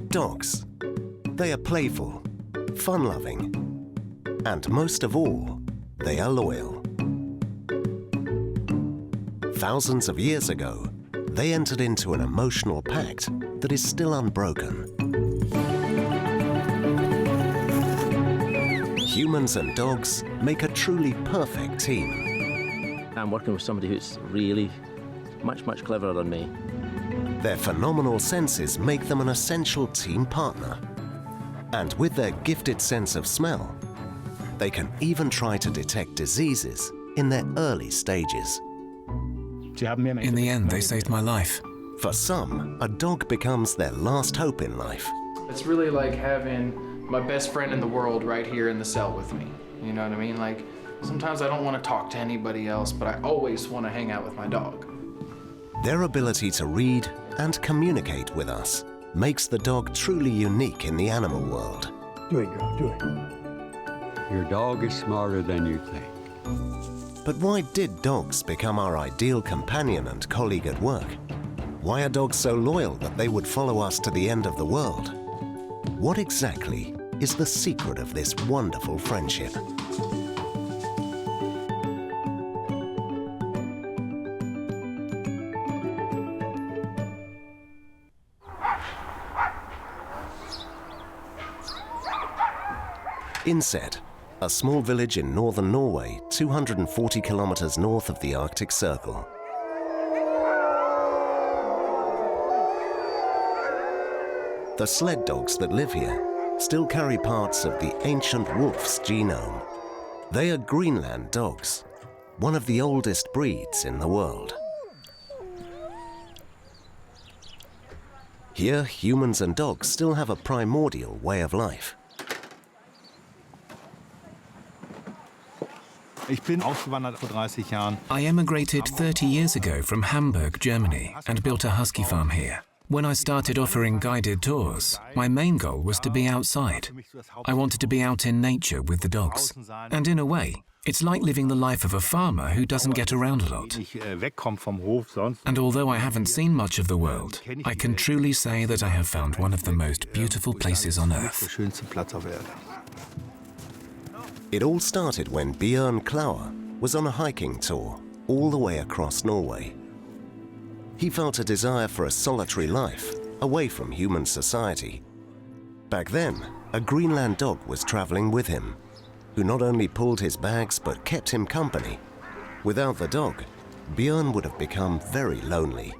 Dogs. They are playful, fun-loving, and most of all, they are loyal. Thousands of years ago, they entered into an emotional pact that is still unbroken. Humans and dogs make a truly perfect team. I'm working with somebody who's really much cleverer than me. Their phenomenal senses make them an essential team partner. And with their gifted sense of smell, they can even try to detect diseases in their early stages. In the end, they saved my life. For some, a dog becomes their last hope in life. It's really like having my best friend in the world right here in the cell with me. You know what I mean? Like, sometimes I don't want to talk to anybody else, but I always want to hang out with my dog. Their ability to read and communicate with us makes the dog truly unique in the animal world. Do it, girl, do it. Your dog is smarter than you think. But why did dogs become our ideal companion and colleague at work? Why are dogs so loyal that they would follow us to the end of the world? What exactly is the secret of this wonderful friendship? Inset, a small village in northern Norway, 240 kilometers north of the Arctic Circle. The sled dogs that live here still carry parts of the ancient wolf's genome. They are Greenland dogs, one of the oldest breeds in the world. Here, humans and dogs still have a primordial way of life. I emigrated 30 years ago from Hamburg, Germany, and built a husky farm here. When I started offering guided tours, my main goal was to be outside. I wanted to be out in nature with the dogs. And in a way, it's like living the life of a farmer who doesn't get around a lot. And although I haven't seen much of the world, I can truly say that I have found one of the most beautiful places on Earth. It all started when Bjørn Klauer was on a hiking tour all the way across Norway. He felt a desire for a solitary life away from human society. Back then, a Greenland dog was traveling with him, who not only pulled his bags but kept him company. Without the dog, Bjørn would have become very lonely.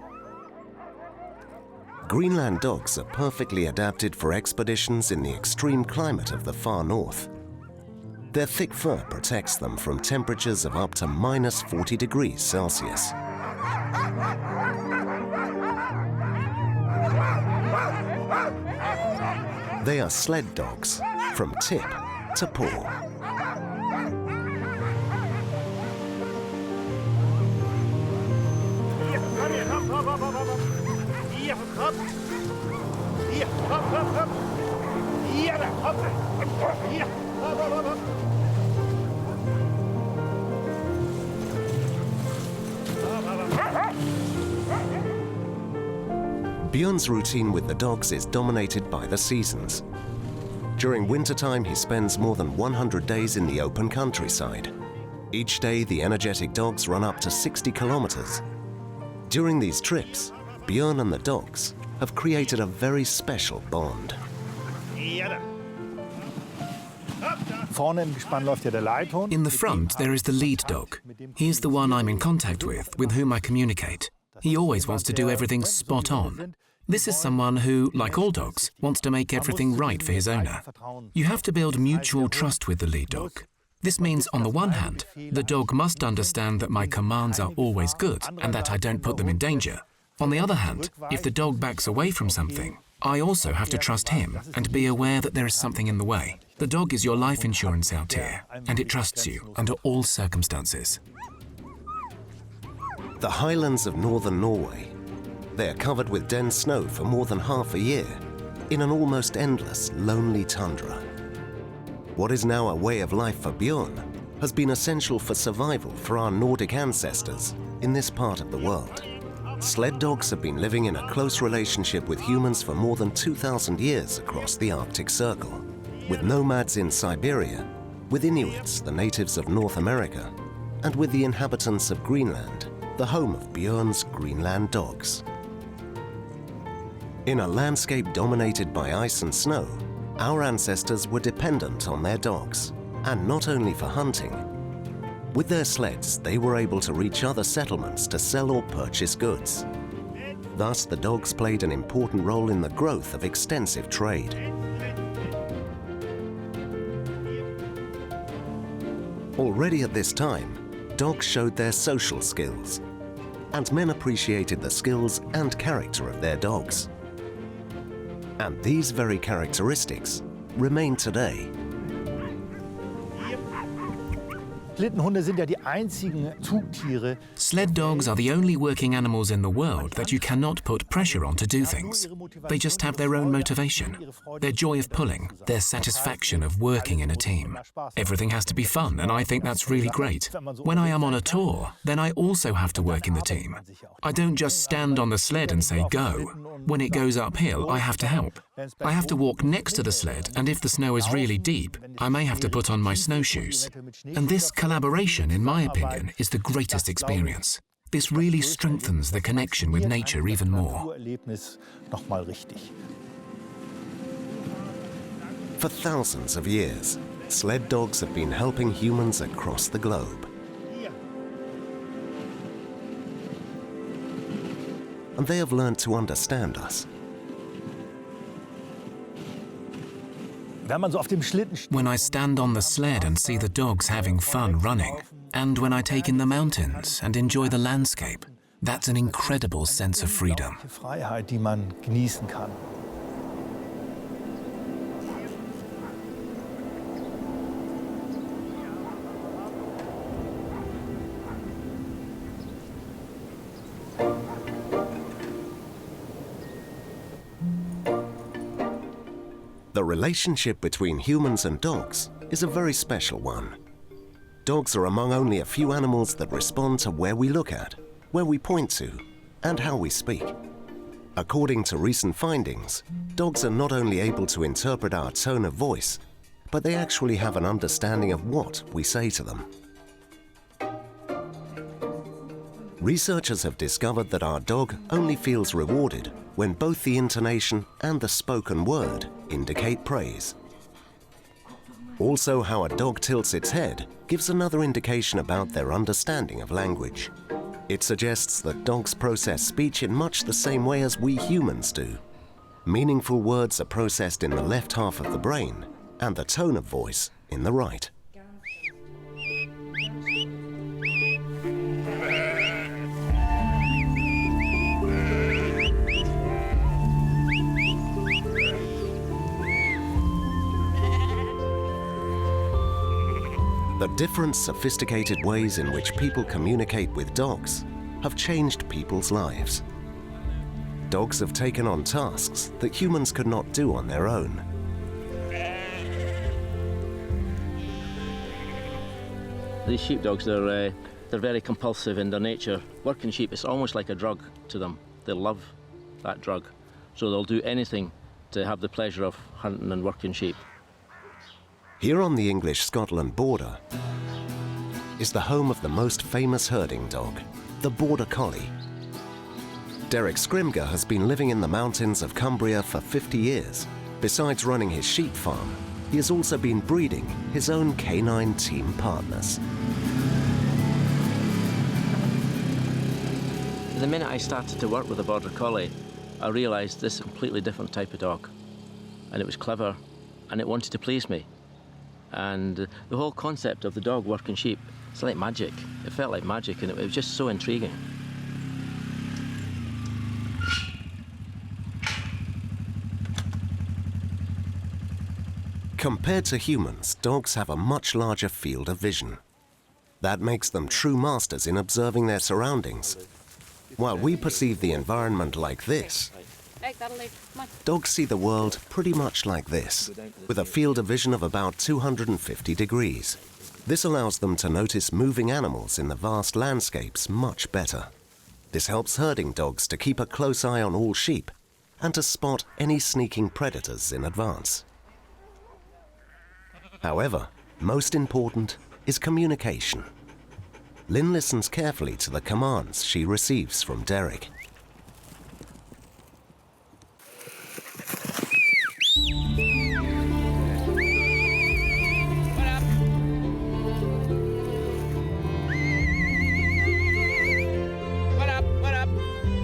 Greenland dogs are perfectly adapted for expeditions in the extreme climate of the far north. Their thick fur protects them from temperatures of up to minus 40 degrees Celsius. They are sled dogs from tip to paw. Bjørn's routine with the dogs is dominated by the seasons. During wintertime, he spends more than 100 days in the open countryside. Each day, the energetic dogs run up to 60 kilometers. During these trips, Bjørn and the dogs have created a very special bond. In the front, there is the lead dog. He is the one I'm in contact with whom I communicate. He always wants to do everything spot on. This is someone who, like all dogs, wants to make everything right for his owner. You have to build mutual trust with the lead dog. This means, on the one hand, the dog must understand that my commands are always good and that I don't put them in danger. On the other hand, if the dog backs away from something, I also have to trust him and be aware that there is something in the way. The dog is your life insurance out here, and it trusts you under all circumstances. The highlands of northern Norway. They are covered with dense snow for more than half a year, in an almost endless, lonely tundra. What is now a way of life for Bjørn has been essential for survival for our Nordic ancestors in this part of the world. Sled dogs have been living in a close relationship with humans for more than 2,000 years across the Arctic Circle, with nomads in Siberia, with Inuits, the natives of North America, and with the inhabitants of Greenland, the home of Björn's Greenland dogs. In a landscape dominated by ice and snow, our ancestors were dependent on their dogs, and not only for hunting. With their sleds, they were able to reach other settlements to sell or purchase goods. Thus, the dogs played an important role in the growth of extensive trade. Already at this time, dogs showed their social skills, and men appreciated the skills and character of their dogs. And these very characteristics remain today. Schlittenhunde sind ja die einzigen Zugtiere. Sled dogs are the only working animals in the world that you cannot put pressure on to do things. They just have their own motivation, their joy of pulling, their satisfaction of working in a team. Everything has to be fun, and I think that's really great. When I am on a tour, then I also have to work in the team. I don't just stand on the sled and say go. When it goes uphill, I have to help. I have to walk next to the sled, and if the snow is really deep, I may have to put on my snowshoes. And this collaboration, in my opinion, is the greatest experience. This really strengthens the connection with nature even more. For thousands of years, sled dogs have been helping humans across the globe. And they have learned to understand us. When I stand on the sled and see the dogs having fun running, and when I take in the mountains and enjoy the landscape, that's an incredible sense of freedom. The relationship between humans and dogs is a very special one. Dogs are among only a few animals that respond to where we look at, where we point to, and how we speak. According to recent findings, dogs are not only able to interpret our tone of voice, but they actually have an understanding of what we say to them. Researchers have discovered that our dog only feels rewarded when both the intonation and the spoken word indicate praise. Also, how a dog tilts its head gives another indication about their understanding of language. It suggests that dogs process speech in much the same way as we humans do. Meaningful words are processed in the left half of the brain and the tone of voice in the right. The different sophisticated ways in which people communicate with dogs have changed people's lives. Dogs have taken on tasks that humans could not do on their own. These sheepdogs, they're very compulsive in their nature. Working sheep, it's almost like a drug to them. They love that drug. So they'll do anything to have the pleasure of hunting and working sheep. Here on the English-Scotland border is the home of the most famous herding dog, the Border Collie. Derek Scrimger has been living in the mountains of Cumbria for 50 years. Besides running his sheep farm, he has also been breeding his own canine team partners. The minute I started to work with a Border Collie, I realised this is a completely different type of dog. And it was clever, and it wanted to please me. And the whole concept of the dog working sheep, it's like magic. It felt like magic, and it was just so intriguing. Compared to humans, dogs have a much larger field of vision. That makes them true masters in observing their surroundings. While we perceive the environment like this, dogs see the world pretty much like this, with a field of vision of about 250 degrees. This allows them to notice moving animals in the vast landscapes much better. This helps herding dogs to keep a close eye on all sheep and to spot any sneaking predators in advance. However, most important is communication. Lynn listens carefully to the commands she receives from Derek.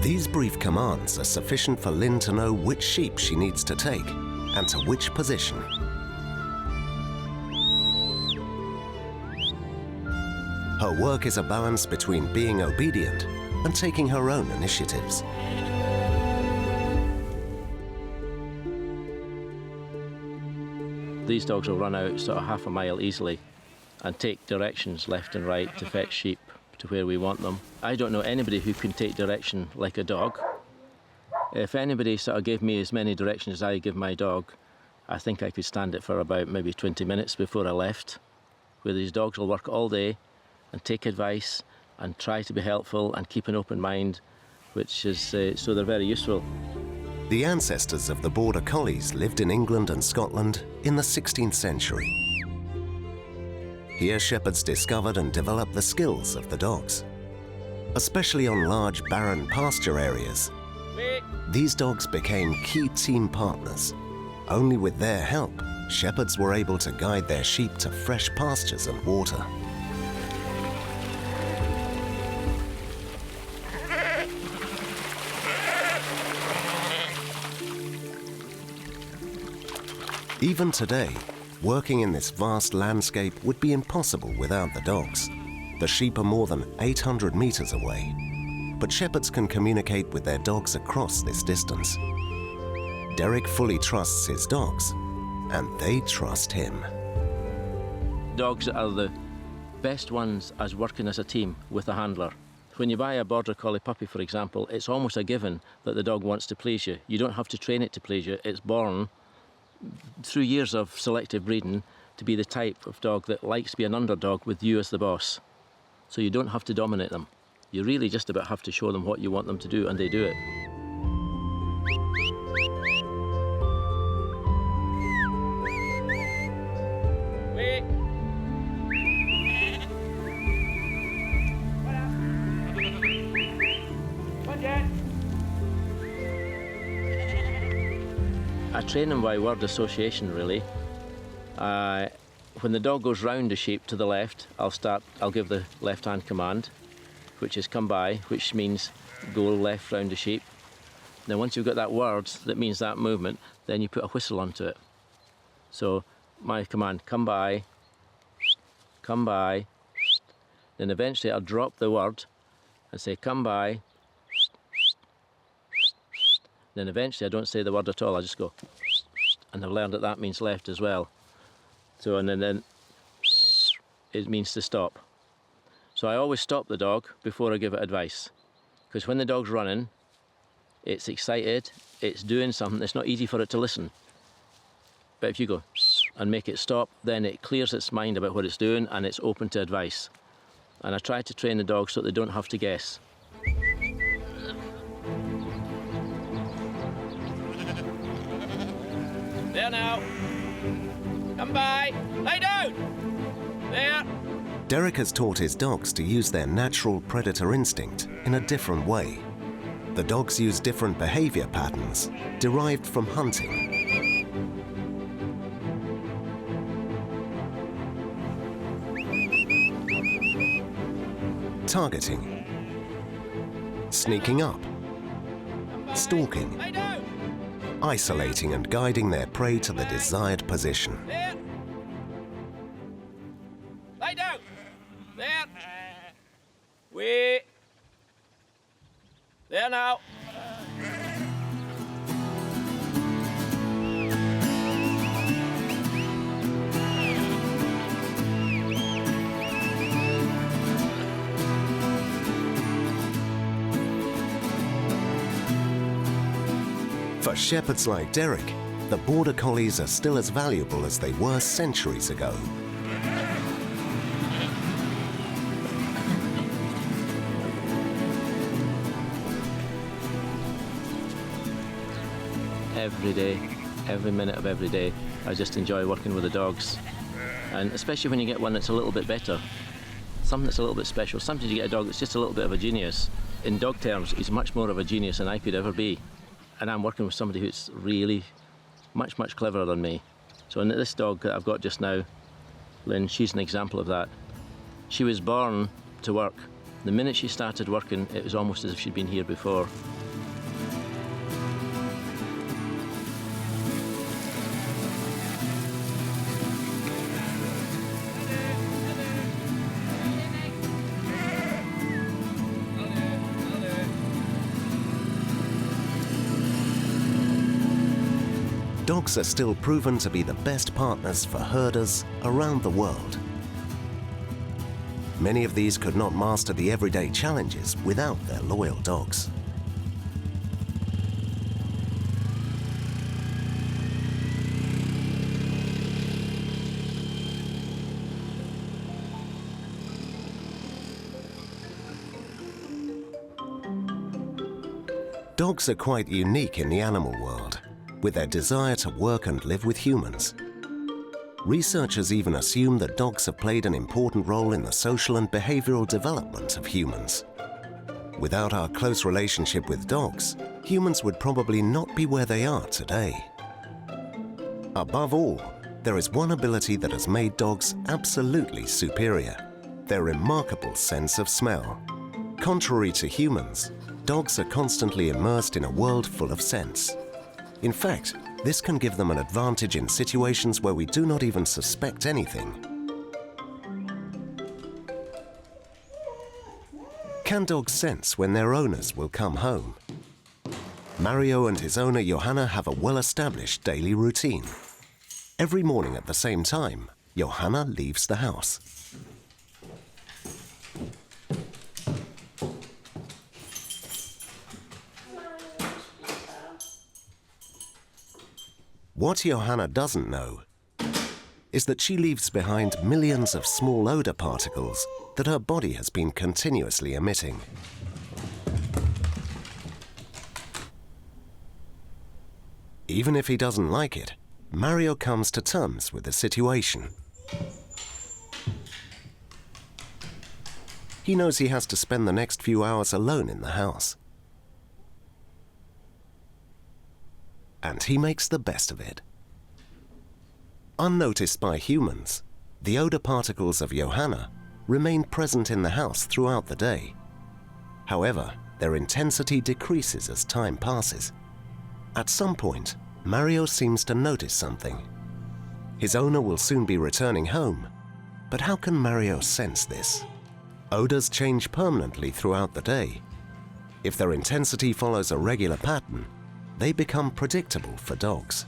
These brief commands are sufficient for Lynn to know which sheep she needs to take and to which position. Her work is a balance between being obedient and taking her own initiatives. These dogs will run out sort of half a mile easily and take directions left and right to fetch sheep to where we want them. I don't know anybody who can take direction like a dog. If anybody sort of gave me as many directions as I give my dog, I think I could stand it for about maybe 20 minutes before I left. Where these dogs will work all day and take advice and try to be helpful and keep an open mind, which is, so they're very useful. The ancestors of the Border Collies lived in England and Scotland in the 16th century. Here shepherds discovered and developed the skills of the dogs. Especially on large barren pasture areas, these dogs became key team partners. Only with their help, shepherds were able to guide their sheep to fresh pastures and water. Even today, working in this vast landscape would be impossible without the dogs. The sheep are more than 800 meters away, but shepherds can communicate with their dogs across this distance. Derek fully trusts his dogs, and they trust him. Dogs are the best ones as working as a team with a handler. When you buy a Border Collie puppy, for example, it's almost a given that the dog wants to please you. You don't have to train it to please you. It's born through years of selective breeding to be the type of dog that likes to be an underdog with you as the boss. So you don't have to dominate them. You really just about have to show them what you want them to do, and they do it. I train them by word association, really. When the dog goes round the sheep to the left, I'll give the left-hand command, which is come by, which means go left round the sheep. Then once you've got that word that means that movement, then you put a whistle onto it. So my command, come by, then eventually I'll drop the word and say come by. Then eventually I don't say the word at all, I just go, and I've learned that that means left as well. So, and then it means to stop. So I always stop the dog before I give it advice. Because when the dog's running, it's excited, it's doing something, it's not easy for it to listen. But if you go and make it stop, then it clears its mind about what it's doing and it's open to advice. And I try to train the dogs so they don't have to guess. There now. Come by. Lay down. There. Derek has taught his dogs to use their natural predator instinct in a different way. The dogs use different behavior patterns derived from hunting. Targeting. Sneaking up. Stalking. Lay down. Isolating and guiding their prey to the desired position. There. Lay down. There. Wait. There now. For shepherds like Derek, the Border Collies are still as valuable as they were centuries ago. every day, every minute of every day. I just enjoy working with the dogs. And especially when you get one that's a little bit better, something that's a little bit special. Sometimes you get a dog that's just a little bit of a genius. In dog terms, he's much more of a genius than I could ever be. And I'm working with somebody who's really much, much cleverer than me. So in this dog that I've got just now, Lynn, she's an example of that. She was born to work. The minute she started working, it was almost as if she'd been here before. Dogs are still proven to be the best partners for herders around the world. Many of these could not master the everyday challenges without their loyal dogs. Dogs are quite unique in the animal world, with their desire to work and live with humans. Researchers even assume that dogs have played an important role in the social and behavioral development of humans. Without our close relationship with dogs, humans would probably not be where they are today. Above all, there is one ability that has made dogs absolutely superior: their remarkable sense of smell. Contrary to humans, dogs are constantly immersed in a world full of scents. In fact, this can give them an advantage in situations where we do not even suspect anything. Can dogs sense when their owners will come home? Mario and his owner Johanna have a well-established daily routine. Every morning at the same time, Johanna leaves the house. What Johanna doesn't know is that she leaves behind millions of small odor particles that her body has been continuously emitting. Even if he doesn't like it, Mario comes to terms with the situation. He knows he has to spend the next few hours alone in the house. And he makes the best of it. Unnoticed by humans, the odor particles of Johanna remain present in the house throughout the day. However, their intensity decreases as time passes. At some point, Mario seems to notice something. His owner will soon be returning home, but how can Mario sense this? Odors change permanently throughout the day. If their intensity follows a regular pattern, they become predictable for dogs.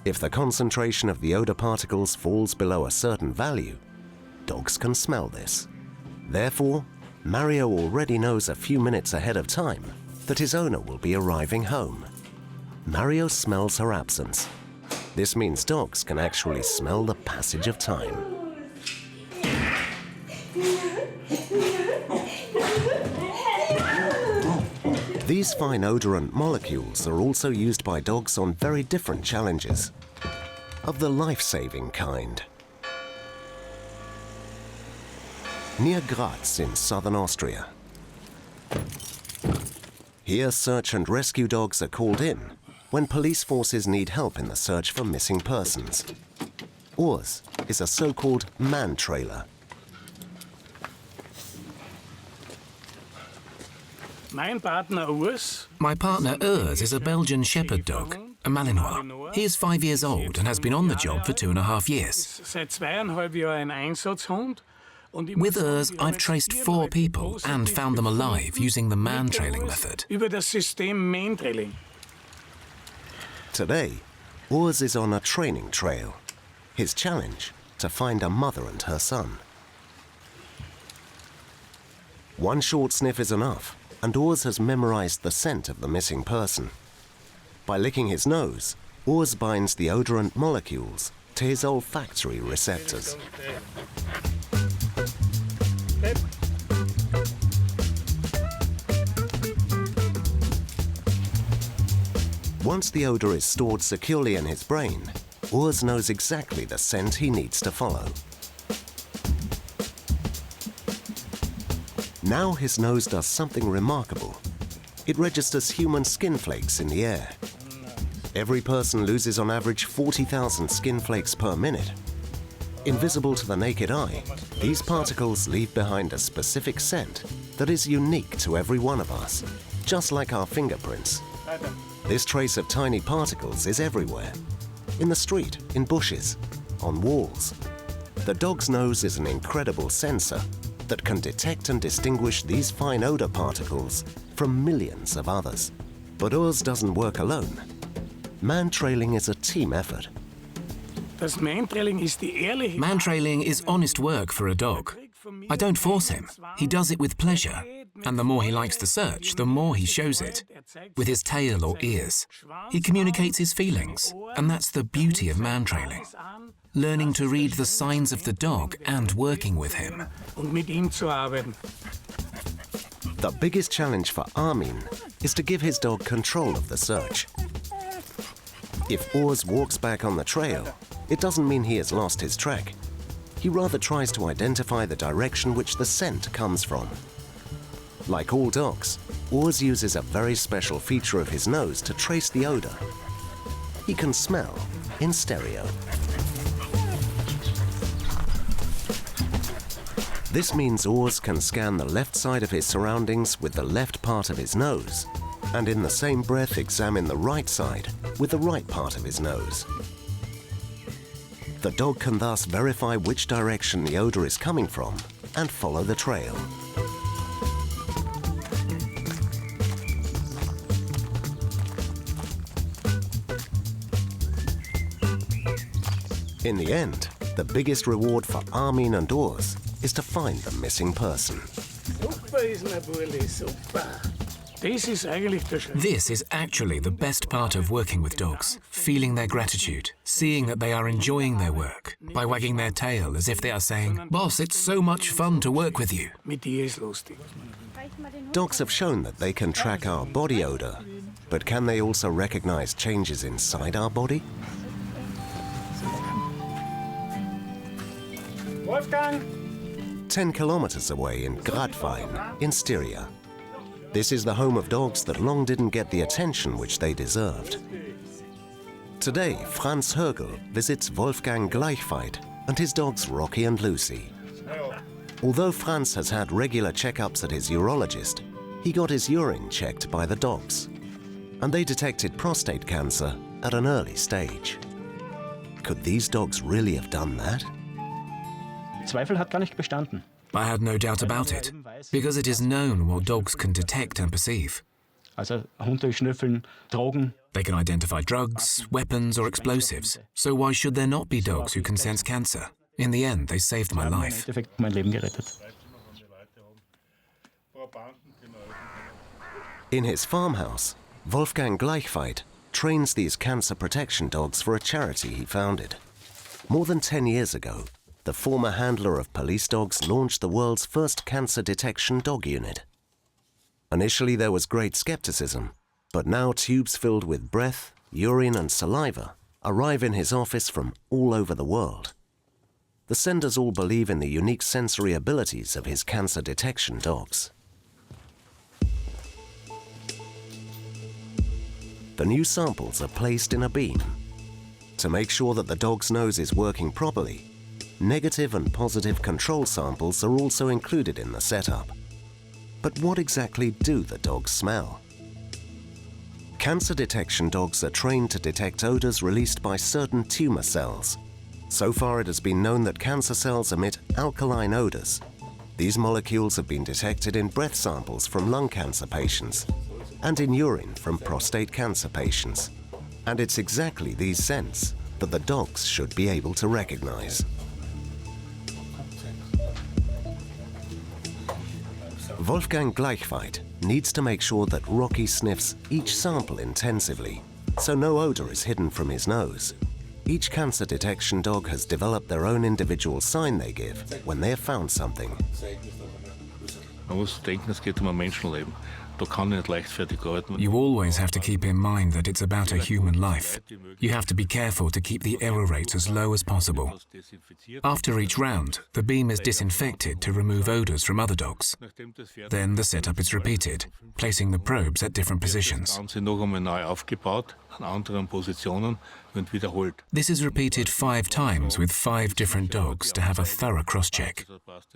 If the concentration of the odor particles falls below a certain value, dogs can smell this. Therefore, Mario already knows a few minutes ahead of time that his owner will be arriving home. Mario smells her absence. This means dogs can actually smell the passage of time. These fine odorant molecules are also used by dogs on very different challenges, of the life-saving kind. Near Graz in southern Austria. Here, search and rescue dogs are called in when police forces need help in the search for missing persons. Urs is a so-called man-trailer. My partner Urs is a Belgian Shepherd dog, a Malinois. He is 5 years old and has been on the job for 2.5 years. With Urs, I've traced 4 people and found them alive using the man-trailing method. Today, Urs is on a training trail. His challenge, to find a mother and her son. One short sniff is enough, and Urs has memorized the scent of the missing person. By licking his nose, Urs binds the odorant molecules to his olfactory receptors. Once the odor is stored securely in his brain, Urs knows exactly the scent he needs to follow. Now his nose does something remarkable. It registers human skin flakes in the air. Every person loses on average 40,000 skin flakes per minute. Invisible to the naked eye, these particles leave behind a specific scent that is unique to every one of us, just like our fingerprints. This trace of tiny particles is everywhere. In the street, in bushes, on walls. The dog's nose is an incredible sensor that can detect and distinguish these fine odor particles from millions of others. But Urs doesn't work alone. Man-trailing is a team effort. Man-trailing is honest work for a dog. I don't force him. He does it with pleasure. And the more he likes the search, the more he shows it. With his tail or ears. He communicates his feelings. And that's the beauty of man-trailing. Learning to read the signs of the dog and working with him. The biggest challenge for Armin is to give his dog control of the search. If Urs walks back on the trail, it doesn't mean he has lost his track. He rather tries to identify the direction which the scent comes from. Like all dogs, Urs uses a very special feature of his nose to trace the odor. He can smell in stereo. This means Urs can scan the left side of his surroundings with the left part of his nose, and in the same breath examine the right side with the right part of his nose. The dog can thus verify which direction the odor is coming from and follow the trail. In the end, the biggest reward for Armin and Urs is to find the missing person. This is actually the best part of working with dogs, feeling their gratitude, seeing that they are enjoying their work, by wagging their tail as if they are saying, "Boss, it's so much fun to work with you." Dogs have shown that they can track our body odor, but can they also recognize changes inside our body? Wolfgang! 10 kilometers away in Gradwein, in Styria. This is the home of dogs that long didn't get the attention which they deserved. Today, Franz Högel visits Wolfgang Gleichweit and his dogs Rocky and Lucy. Although Franz has had regular checkups at his urologist, he got his urine checked by the dogs, and they detected prostate cancer at an early stage. Could these dogs really have done that? Zweifel hat gar nicht bestanden. I had no doubt about it, because it is known what dogs can detect and perceive. Also Hunde schnüffeln, Drogen. They can identify drugs, weapons or explosives. So why should there not be dogs who can sense cancer? In the end, they saved my life. Im Endeffekt mein Leben gerettet. In his farmhouse, Wolfgang Gleichweit trains these cancer protection dogs for a charity he founded. More than 10 years ago, the former handler of police dogs launched the world's first cancer detection dog unit. Initially there was great skepticism, but now tubes filled with breath, urine and saliva arrive in his office from all over the world. The senders all believe in the unique sensory abilities of his cancer detection dogs. The new samples are placed in a beam. To make sure that the dog's nose is working properly, negative and positive control samples are also included in the setup. But what exactly do the dogs smell? Cancer detection dogs are trained to detect odors released by certain tumor cells. So far it has been known that cancer cells emit alkaline odors. These molecules have been detected in breath samples from lung cancer patients and in urine from prostate cancer patients. And it's exactly these scents that the dogs should be able to recognize. Wolfgang Gleichweit needs to make sure that Rocky sniffs each sample intensively, so no odor is hidden from his nose. Each cancer detection dog has developed their own individual sign they give when they have found something. Man muss denken, es geht um ein Menschenleben. You always have to keep in mind that it's about a human life. You have to be careful to keep the error rates as low as possible. After each round, the beam is disinfected to remove odors from other dogs. Then the setup is repeated, placing the probes at different positions. This is repeated 5 times with 5 different dogs to have a thorough cross-check.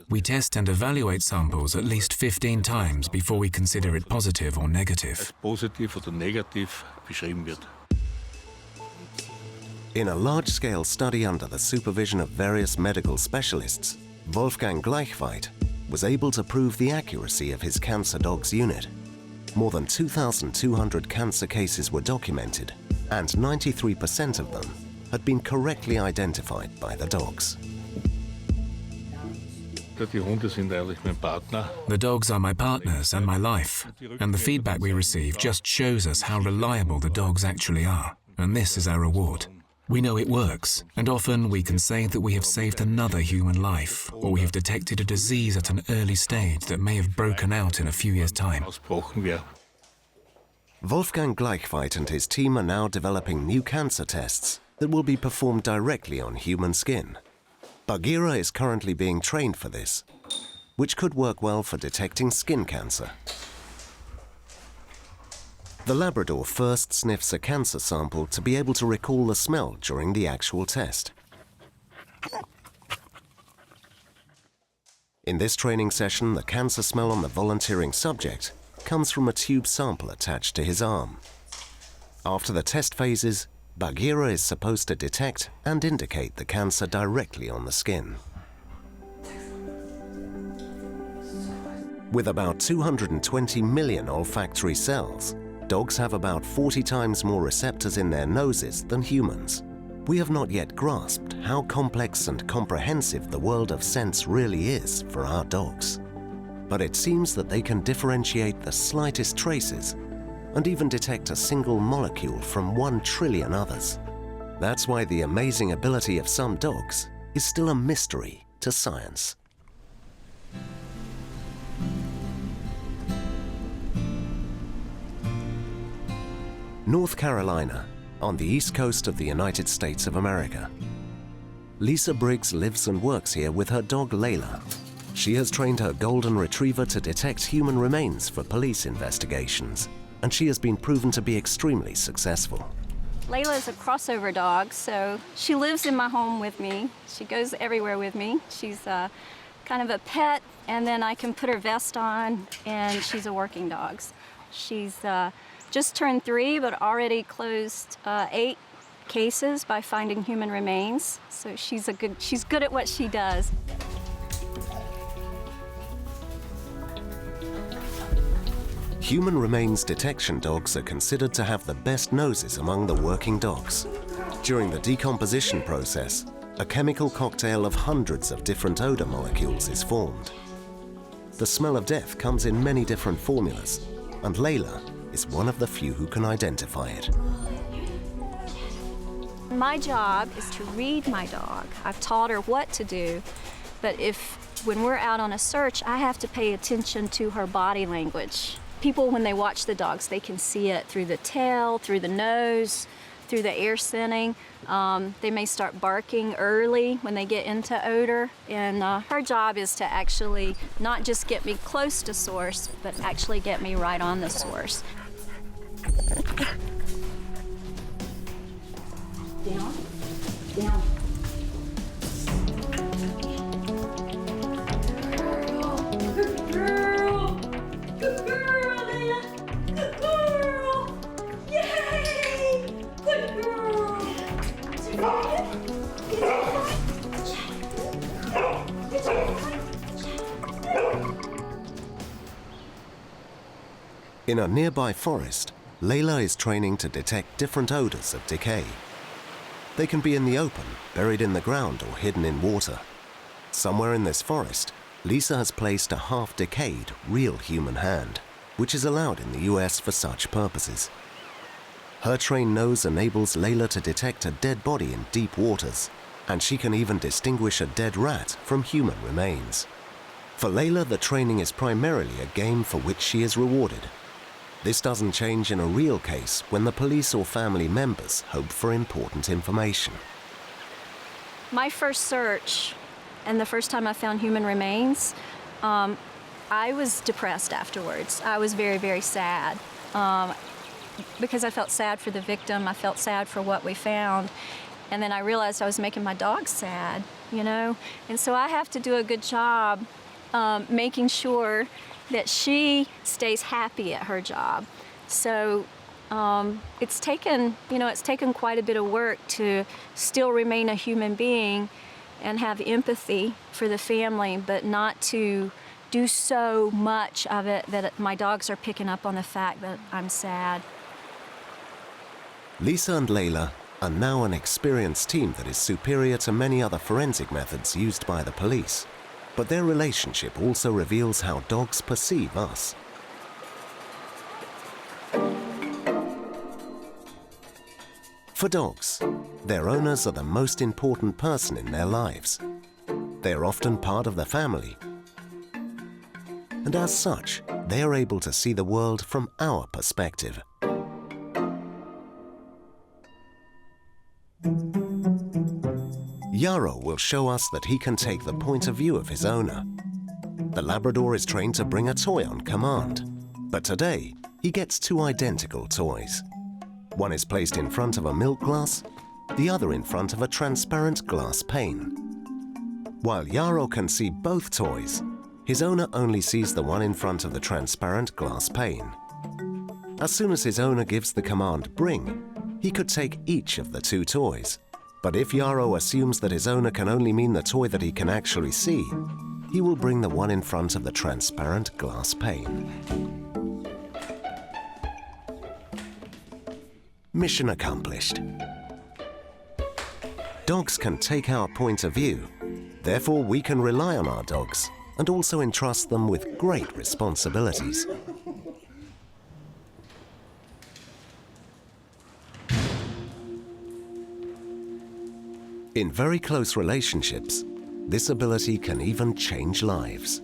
We test and evaluate samples at least 15 times before we consider it positive or negative. In a large-scale study under the supervision of various medical specialists, Wolfgang Gleichweit was able to prove the accuracy of his cancer dogs unit. More than 2,200 cancer cases were documented, and 93% of them had been correctly identified by the dogs. The dogs are my partners and my life, and the feedback we receive just shows us how reliable the dogs actually are, and this is our reward. We know it works, and often we can say that we have saved another human life, or we have detected a disease at an early stage that may have broken out in a few years' time. Wolfgang Gleichweit and his team are now developing new cancer tests that will be performed directly on human skin. Bagheera is currently being trained for this, which could work well for detecting skin cancer. The Labrador first sniffs a cancer sample to be able to recall the smell during the actual test. In this training session, the cancer smell on the volunteering subject comes from a tube sample attached to his arm. After the test phases, Bagheera is supposed to detect and indicate the cancer directly on the skin. With about 220 million olfactory cells, dogs have about 40 times more receptors in their noses than humans. We have not yet grasped how complex and comprehensive the world of scents really is for our dogs. But it seems that they can differentiate the slightest traces and even detect a single molecule from 1 trillion others. That's why the amazing ability of some dogs is still a mystery to science. North Carolina, on the east coast of the United States of America. Lisa Briggs lives and works here with her dog Layla. She has trained her golden retriever to detect human remains for police investigations, and she has been proven to be extremely successful. Layla is a crossover dog, so she lives in my home with me. She goes everywhere with me. She's kind of a pet, and then I can put her vest on, and she's a working dog. She's just turned 3, but already closed 8 cases by finding human remains. So she's good at what she does. Human remains detection dogs are considered to have the best noses among the working dogs. During the decomposition process, a chemical cocktail of hundreds of different odor molecules is formed. The smell of death comes in many different formulas, and Layla is one of the few who can identify it. My job is to read my dog. I've taught her what to do, but when we're out on a search, I have to pay attention to her body language. People, when they watch the dogs, they can see it through the tail, through the nose, through the air scenting. They may start barking early when they get into odor, and her job is to actually not just get me close to source, but actually get me right on the source. Down, down. Good girl, good girl, Leah, good girl, yay, good girl. In a nearby forest, Layla is training to detect different odors of decay. They can be in the open, buried in the ground, or hidden in water. Somewhere in this forest, Lisa has placed a half-decayed, real human hand, which is allowed in the US for such purposes. Her trained nose enables Layla to detect a dead body in deep waters, and she can even distinguish a dead rat from human remains. For Layla, the training is primarily a game for which she is rewarded. This doesn't change in a real case when the police or family members hope for important information. My first search and the first time I found human remains, I was depressed afterwards. I was very, very sad because I felt sad for the victim. I felt sad for what we found. And then I realized I was making my dog sad, you know? And so I have to do a good job making sure that she stays happy at her job. So it's taken quite a bit of work to still remain a human being and have empathy for the family, but not to do so much of it that my dogs are picking up on the fact that I'm sad. Lisa and Layla are now an experienced team that is superior to many other forensic methods used by the police. But their relationship also reveals how dogs perceive us. For dogs, their owners are the most important person in their lives. They are often part of the family. And as such, they are able to see the world from our perspective. Yarrow will show us that he can take the point of view of his owner. The Labrador is trained to bring a toy on command, but today he gets two identical toys. One is placed in front of a milk glass, the other in front of a transparent glass pane. While Yarrow can see both toys, his owner only sees the one in front of the transparent glass pane. As soon as his owner gives the command "bring," he could take each of the two toys. But if Yarrow assumes that his owner can only mean the toy that he can actually see, he will bring the one in front of the transparent glass pane. Mission accomplished. Dogs can take our point of view. Therefore, we can rely on our dogs and also entrust them with great responsibilities. In very close relationships, this ability can even change lives.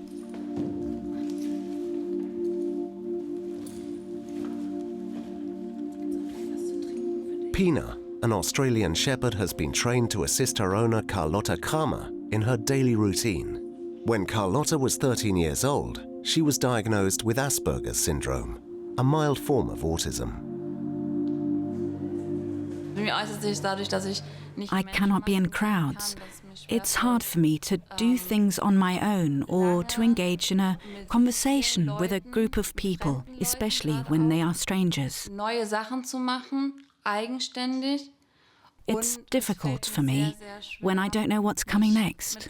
Pina, an Australian Shepherd, has been trained to assist her owner Carlotta Kramer in her daily routine. When Carlotta was 13 years old, she was diagnosed with Asperger's syndrome, a mild form of autism. I cannot be in crowds. It's hard for me to do things on my own or to engage in a conversation with a group of people, especially when they are strangers. It's difficult for me when I don't know what's coming next.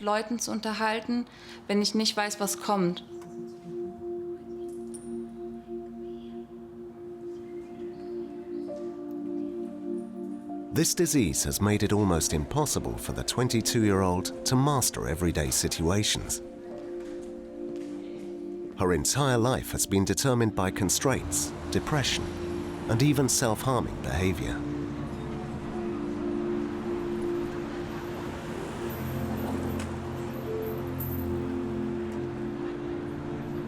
This disease has made it almost impossible for the 22-year-old to master everyday situations. Her entire life has been determined by constraints, depression, and even self-harming behavior.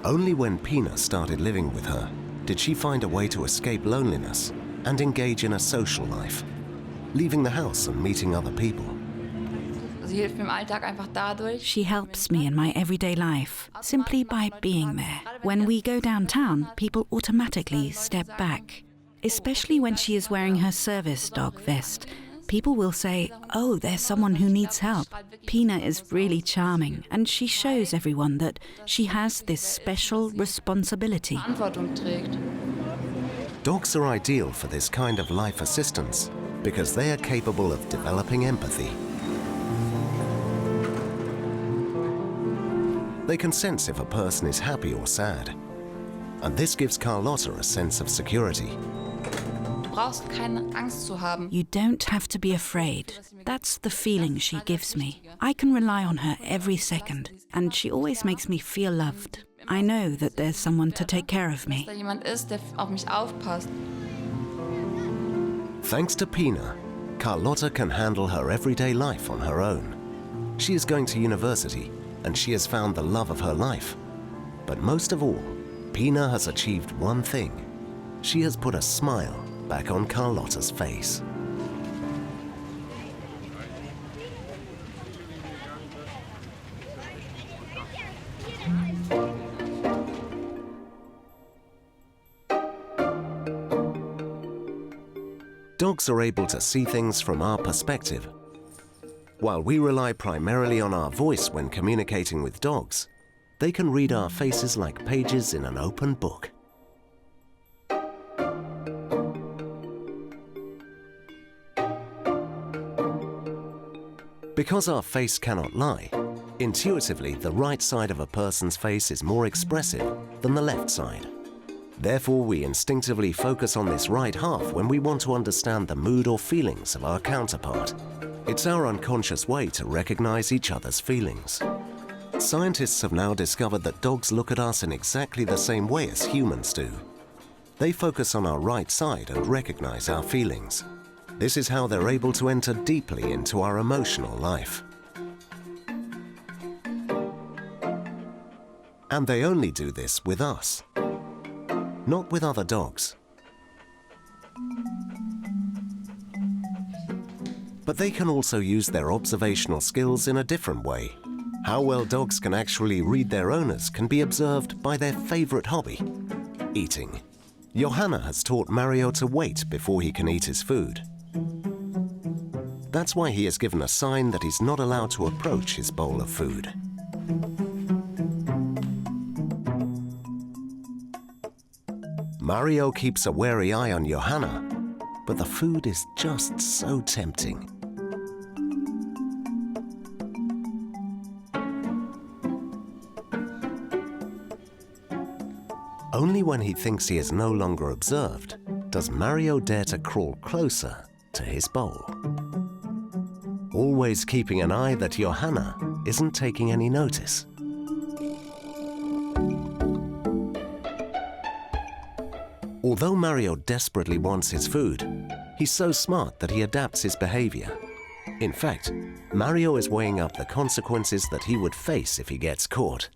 Only when Pina started living with her did she find a way to escape loneliness and engage in a social life, leaving the house and meeting other people. She helps me in my everyday life, simply by being there. When we go downtown, people automatically step back. Especially when she is wearing her service dog vest. People will say, "Oh, there's someone who needs help." Pina is really charming, and she shows everyone that she has this special responsibility. Dogs are ideal for this kind of life assistance because they are capable of developing empathy. They can sense if a person is happy or sad, and this gives Carlotta a sense of security. You don't have to be afraid. That's the feeling she gives me. I can rely on her every second, and she always makes me feel loved. I know that there's someone to take care of me. Thanks to Pina, Carlotta can handle her everyday life on her own. She is going to university, and she has found the love of her life. But most of all, Pina has achieved one thing. she has put a smile back on Carlotta's face. Dogs are able to see things from our perspective. While we rely primarily on our voice when communicating with dogs, they can read our faces like pages in an open book. Because our face cannot lie, intuitively the right side of a person's face is more expressive than the left side. Therefore, we instinctively focus on this right half when we want to understand the mood or feelings of our counterpart. It's our unconscious way to recognize each other's feelings. Scientists have now discovered that dogs look at us in exactly the same way as humans do. They focus on our right side and recognize our feelings. This is how they're able to enter deeply into our emotional life. And they only do this with us, not with other dogs. But they can also use their observational skills in a different way. How well dogs can actually read their owners can be observed by their favorite hobby, eating. Johanna has taught Mario to wait before he can eat his food. That's why he has given a sign that he's not allowed to approach his bowl of food. Mario keeps a wary eye on Johanna, but the food is just so tempting. Only when he thinks he is no longer observed does Mario dare to crawl closer to his bowl. Always keeping an eye that Johanna isn't taking any notice. Although Mario desperately wants his food, he's so smart that he adapts his behavior. In fact, Mario is weighing up the consequences that he would face if he gets caught.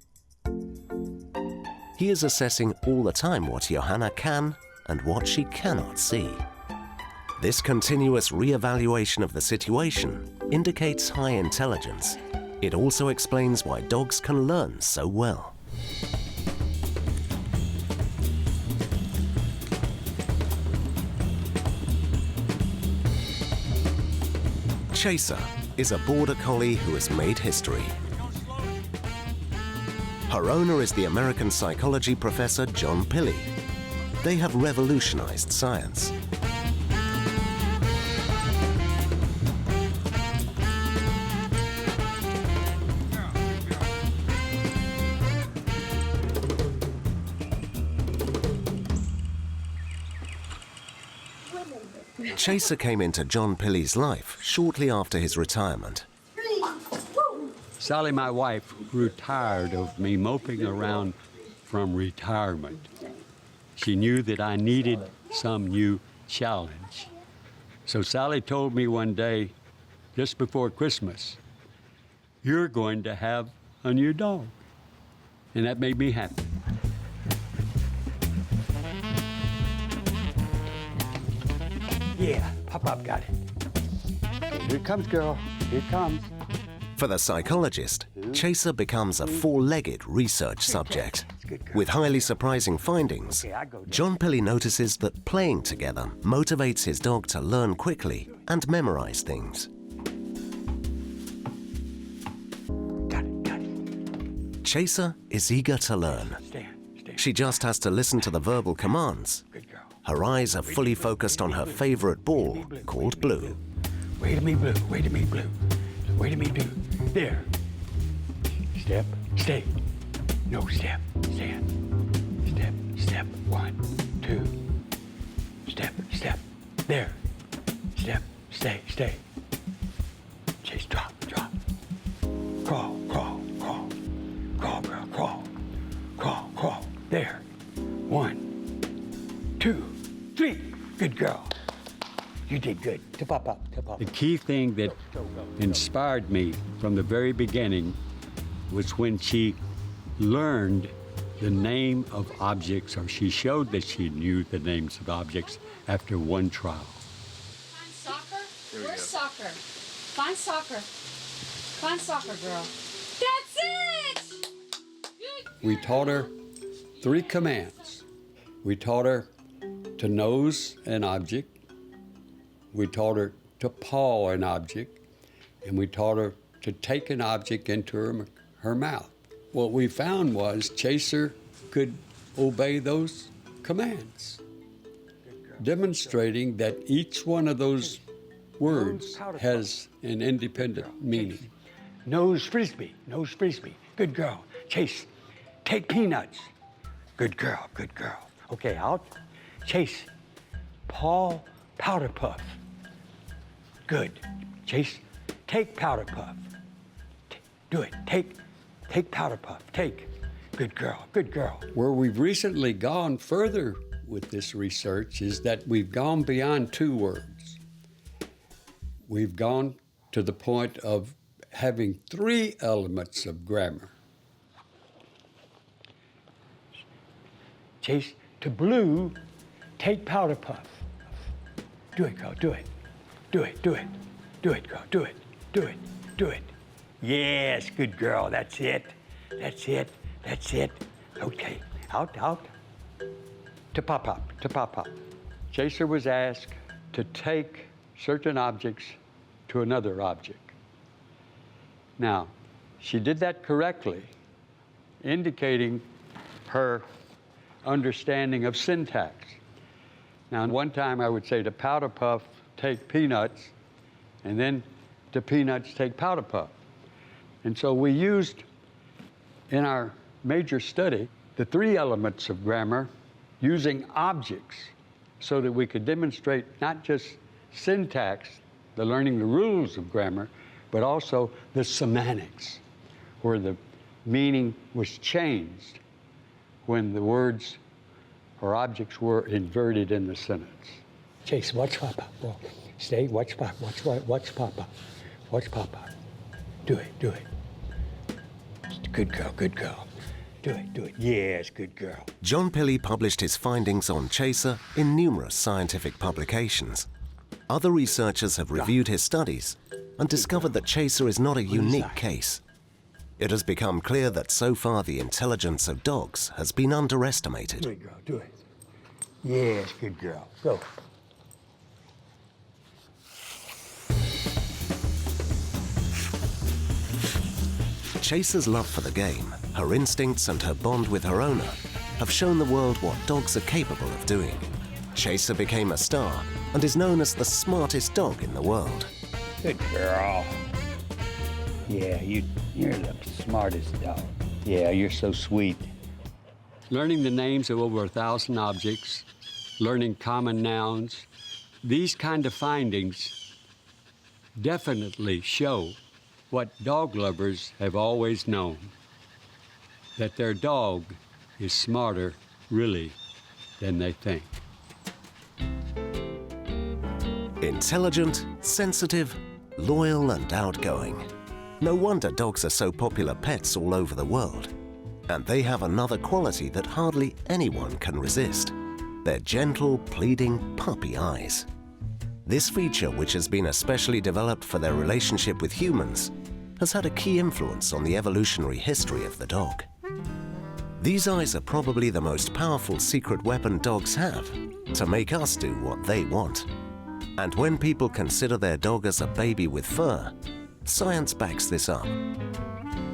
He is assessing all the time what Johanna can and what she cannot see. This continuous re-evaluation of the situation indicates high intelligence. It also explains why dogs can learn so well. Chaser is a Border Collie who has made history. Her owner is the American psychology professor John Pilley. They have revolutionized science. Chaser came into John Pilley's life shortly after his retirement. Sally, my wife, grew tired of me moping around from retirement. She knew that I needed some new challenge. So Sally told me one day, just before Christmas, "You're going to have a new dog." And that made me happy. Yeah, Pop-Pop got it. Here it comes, girl. Here it comes. For the psychologist, Chaser becomes a four-legged research subject. With highly surprising findings, John Pilley notices that playing together motivates his dog to learn quickly and memorize things. Got it. Chaser is eager to learn. She just has to listen to the verbal commands. Her eyes are fully focused on her favorite ball, called Blue. Wait a minute, Blue. Wait a minute, Blue. Wait a minute, Blue. There. Step, stay. No, step, stand. Step, step, 1, 2. Step, step. There. Step, stay, stay. Chase, drop. Crawl. Crawl, girl, crawl. There. 1, 2, 3. Good girl. You did good. Tip up. The key thing that inspired me from the very beginning was when she learned the name of objects, or she showed that she knew the names of objects after one trial. Find soccer? Where's soccer? Find soccer. Find soccer, girl. That's it! We taught her 3 commands. We taught her to nose an object, we taught her to paw an object, and we taught her to take an object into her mouth. What we found was Chaser could obey those commands, demonstrating that each one of those words has an independent meaning. Nose frisbee, nose frisbee. Good girl. Chase, take peanuts. Good girl, good girl. Okay, out. Chase, paw powder puff. Good. Chase, take powder puff. Do it. Take powder puff. Take. Good girl, good girl. Where we've recently gone further with this research is that we've gone beyond 2 words. We've gone to the point of having 3 elements of grammar. Chase, to blue, take powder puff. Do it, girl, do it. Do it, do it. Do it, girl, do it. Do it, do it. Yes, good girl, that's it. That's it, that's it. Okay, out. To pop. Chaser was asked to take certain objects to another object. Now, she did that correctly, indicating her understanding of syntax. Now, one time I would say to powder puff, take peanuts, and then to peanuts, take powder puff. And so we used, in our major study, the 3 elements of grammar using objects so that we could demonstrate not just syntax, the learning the rules of grammar, but also the semantics, where the meaning was changed when the words or objects were inverted in the sentence. Chase, watch Papa. Well, stay, watch Papa. Watch Papa. Watch Papa. Do it. Good girl, good girl. Do it. Yes, good girl. John Pilley published his findings on Chaser in numerous scientific publications. Other researchers have reviewed his studies and discovered that Chaser is not a unique case. It has become clear that so far the intelligence of dogs has been underestimated. Good girl, do it. Yes, good girl. Go. Chaser's love for the game, her instincts and her bond with her owner have shown the world what dogs are capable of doing. Chaser became a star and is known as the smartest dog in the world. Good girl. Yeah, you're the smartest dog. Yeah, you're so sweet. Learning the names of over 1,000 objects, learning common nouns, these kind of findings definitely show what dog lovers have always known, that their dog is smarter, really, than they think. Intelligent, sensitive, loyal and outgoing. No wonder dogs are so popular pets all over the world. And they have another quality that hardly anyone can resist: their gentle, pleading puppy eyes. This feature, which has been especially developed for their relationship with humans, has had a key influence on the evolutionary history of the dog. These eyes are probably the most powerful secret weapon dogs have to make us do what they want. And when people consider their dog as a baby with fur, science backs this up.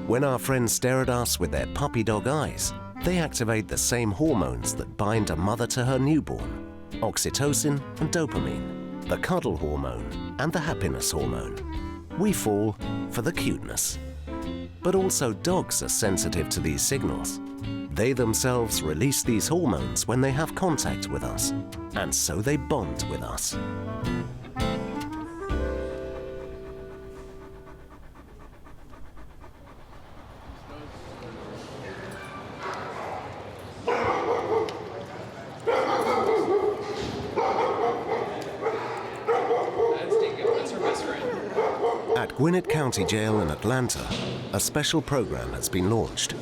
When our friends stare at us with their puppy dog eyes, they activate the same hormones that bind a mother to her newborn: oxytocin and dopamine, the cuddle hormone and the happiness hormone. We fall for the cuteness. But also dogs are sensitive to these signals. They themselves release these hormones when they have contact with us, and so they bond with us. At Gwinnett County Jail in Atlanta, a special program has been launched.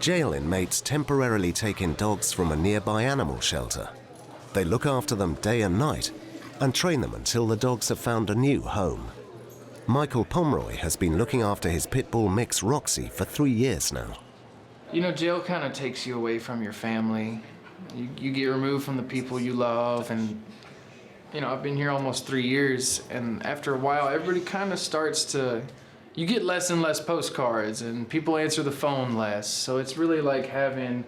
Jail inmates temporarily take in dogs from a nearby animal shelter. They look after them day and night and train them until the dogs have found a new home. Michael Pomeroy has been looking after his pit bull mix Roxy for 3 years now. You know, jail kind of takes you away from your family. You get removed from the people you love, and you know, I've been here almost 3 years, and after a while, everybody kind of starts to, you get less and less postcards, and people answer the phone less, so it's really like having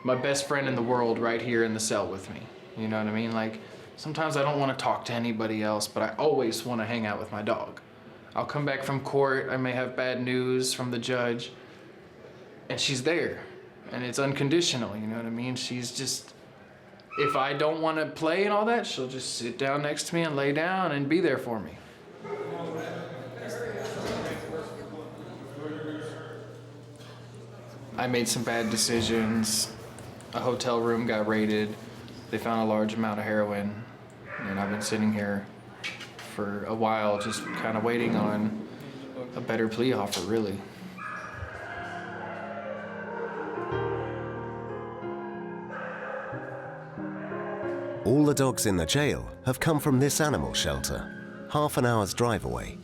my best friend in the world right here in the cell with me. You know what I mean? Like, sometimes I don't want to talk to anybody else, but I always want to hang out with my dog. I'll come back from court, I may have bad news from the judge, and she's there. And it's unconditional, you know what I mean? She's just, if I don't want to play and all that, she'll just sit down next to me and lay down and be there for me. I made some bad decisions. A hotel room got raided. They found a large amount of heroin. And I've been sitting here for a while just kind of waiting on a better plea offer, really. All the dogs in the jail have come from this animal shelter, half an hour's drive away.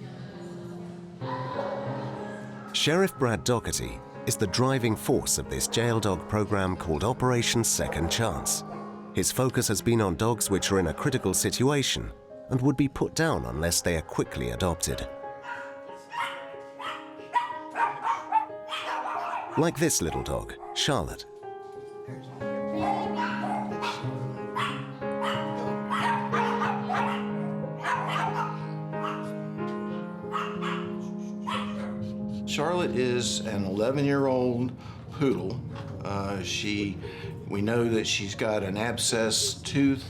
Sheriff Brad Doherty is the driving force of this jail dog program called Operation Second Chance. His focus has been on dogs which are in a critical situation and would be put down unless they are quickly adopted. Like this little dog, Charlotte. Charlotte is an 11-year-old poodle. We know that she's got an abscessed tooth,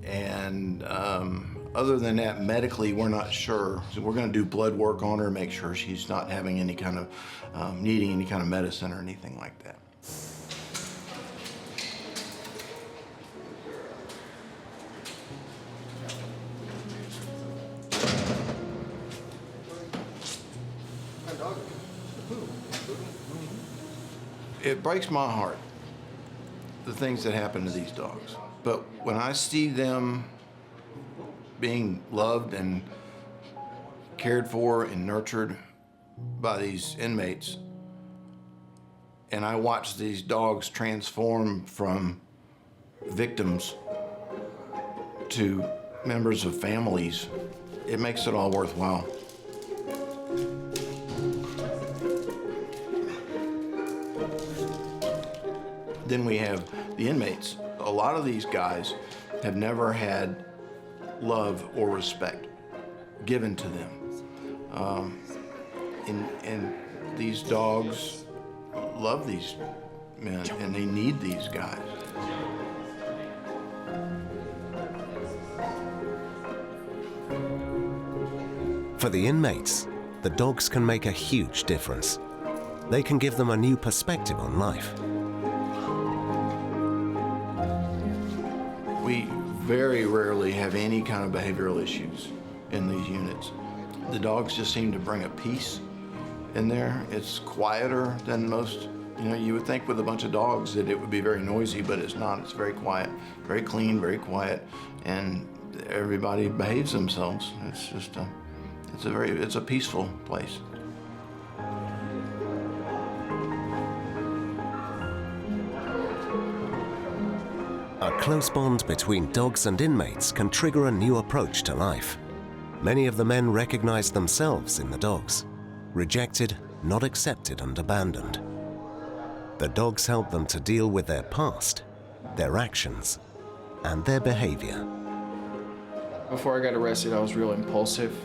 and other than that, medically, we're not sure. So we're going to do blood work on her, make sure she's not having any kind of, needing any kind of medicine or anything like that. It breaks my heart, the things that happen to these dogs. But when I see them being loved and cared for and nurtured by these inmates, and I watch these dogs transform from victims to members of families, it makes it all worthwhile. Then we have the inmates. A lot of these guys have never had love or respect given to them. And these dogs love these men, and they need these guys. For the inmates, the dogs can make a huge difference. They can give them a new perspective on life. We very rarely have any kind of behavioral issues in these units. The dogs just seem to bring a peace in there. It's quieter than most. You know, you would think with a bunch of dogs that it would be very noisy, but it's not. It's very quiet, very clean, very quiet, and everybody behaves themselves. It's just it's a peaceful place. A close bond between dogs and inmates can trigger a new approach to life. Many of the men recognize themselves in the dogs, rejected, not accepted, and abandoned. The dogs help them to deal with their past, their actions, and their behavior. Before I got arrested, I was real impulsive.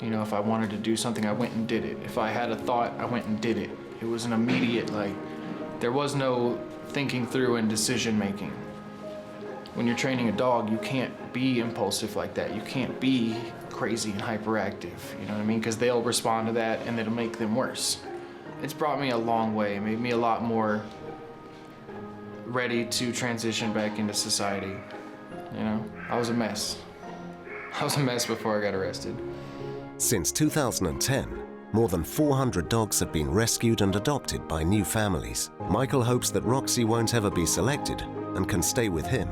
You know, if I wanted to do something, I went and did it. If I had a thought, I went and did it. It was an immediate, there was no thinking through and decision making. When you're training a dog, you can't be impulsive like that. You can't be crazy and hyperactive, you know what I mean? Because they'll respond to that and it'll make them worse. It's brought me a long way. It made me a lot more ready to transition back into society. You know, I was a mess. I was a mess before I got arrested. Since 2010, More than 400 dogs have been rescued and adopted by new families. Michael hopes that Roxy won't ever be selected and can stay with him.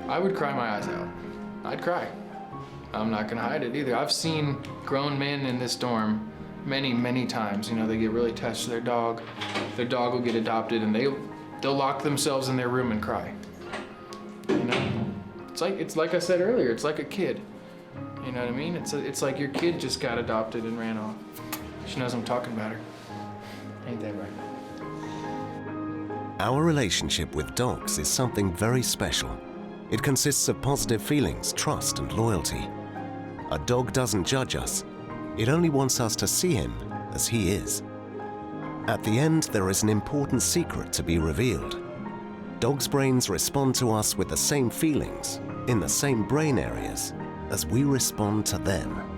I would cry my eyes out. I'd cry. I'm not gonna hide it either. I've seen grown men in this dorm many, many times. You know, they get really attached to their dog. Their dog will get adopted and they'll lock themselves in their room and cry. You know, it's like I said earlier, it's like a kid. You know what I mean? It's like your kid just got adopted and ran off. She knows I'm talking about her. Ain't that right? Our relationship with dogs is something very special. It consists of positive feelings, trust, and loyalty. A dog doesn't judge us. It only wants us to see him as he is. At the end, there is an important secret to be revealed. Dogs' brains respond to us with the same feelings, in the same brain areas, as we respond to them.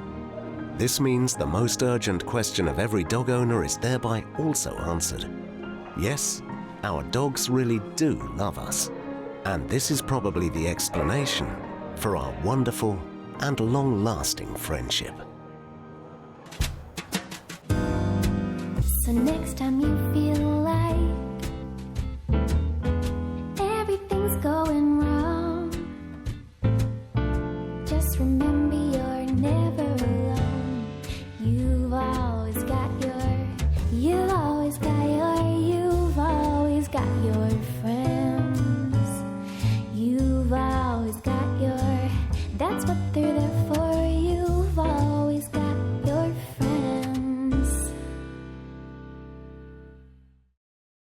This means the most urgent question of every dog owner is thereby also answered. Yes, our dogs really do love us. And this is probably the explanation for our wonderful and long-lasting friendship. So next time you feel